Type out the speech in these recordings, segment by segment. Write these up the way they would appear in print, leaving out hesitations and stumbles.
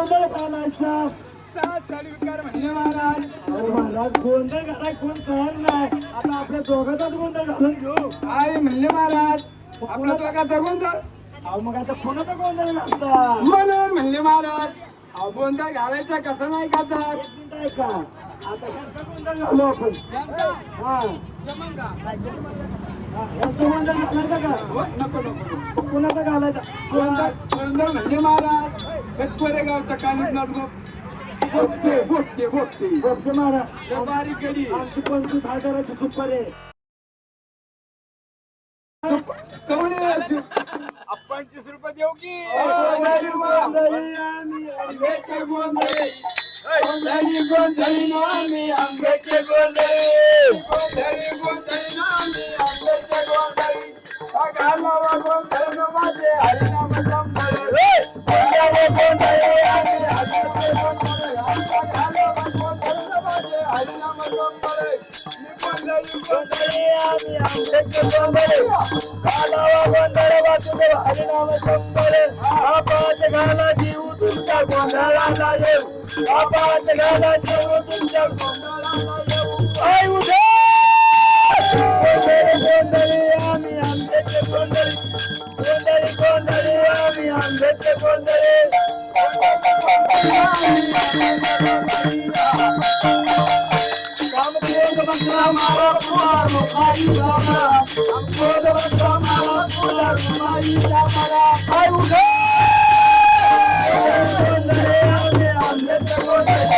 गोंधळ घालायचा? सात साडी विकार म्हणले महाराज. अरे महाराज गोंधळ घालाय कोण तयार नाही. आता आपल्या दोघांचाच गोंधळ घालून घेऊ. काय म्हणले महाराज? आपला दोघाचा गोंधळ. अहो मग आता कोणाचा गोंधळ घालता? म्हणून म्हणले महाराज अहो गोंधळ घालायचा कसं नाही का तर एक मिनिट ऐका. आता ह्यांचा गोंधळ घालू आपण. यांचा हा जमन का? ह्यांचा गोंधळ घालायचा का? हो, नको नको कोणाचा घालायचा? गोंधळ गोंधळ म्हणले महाराज कटपरे गावचा कानीच नाटक बोगते बोगते बोगते बघते महाराज त्या बारीक गडी आमची 25,000ची सुपर आहे. कवडी 25 रुपये देऊ की गोंधळी आम्ही आंब्याचे गोंधळी गोंधळी गोंधळी आम्ही आंब्याचे गोंधळी. गोंधळी गोंधळी नामी आंब्याचे गोंधळी घालावा गोंधळ माझे हरिनाम संभळे गोंधळी गोंधळी आम्ही आंब्याचे गोंधळ घालावा गोंधळ माझे हरिनाम संभळे गोंधळी गोंधळी आम्ही आंब्याचे गोंधळी. घालावा गोंधळ वासुदेव हरिनाम संभळे. आपात घाला जीव तुमच्या गोंधळाला येऊ. आपात घाला जीव तुमच्या गोंधळाला येऊ. आई उठे गोंधळी गोंधळी आम्ही आंब्याचे गोंधळी. गोंधळी गोंधळी आम्ही आंब्याचे गोंधळी. कामक्रोध बकरा मारा पुरा मुखाई रामा. कामक्रोध बकरा मारा पुरा मुखाई रामा. आई उठे गोंधळी आम्ही आंब्याचे गोंधळी.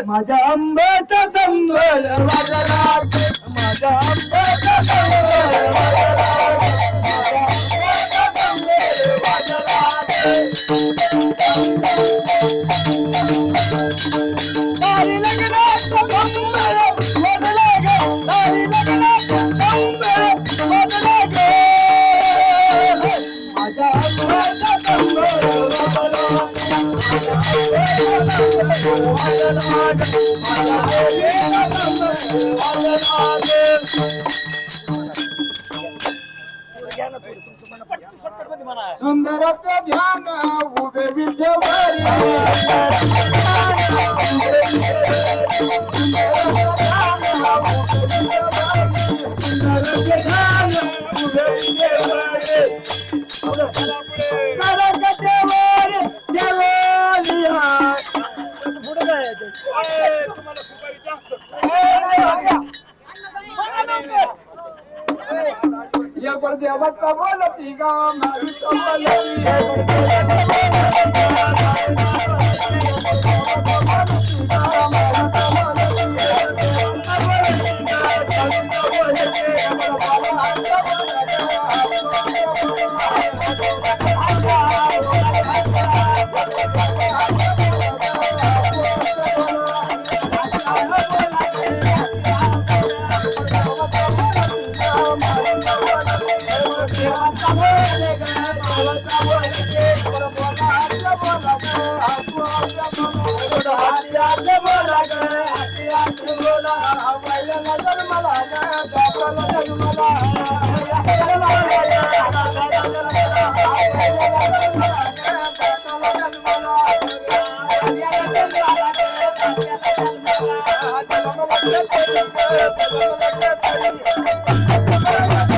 माझ्या आंब्याचा संबळ वाजला. माझ्या आंब्याचा संबळ वाजला. माझ्या आंब्याचा संबळ वाजला. दारी लग्नाचा संबळ वाजला ग. दारी लग्नाचा संबळ वाजला ग. माझ्या आंब्याचा संबळ वाजला. सुंदरचं ध्यान उभे विद्यावारी तुम्हाला सुपारी जास्त या देवाचा बोलती गा मारूचा बोलती Thank you.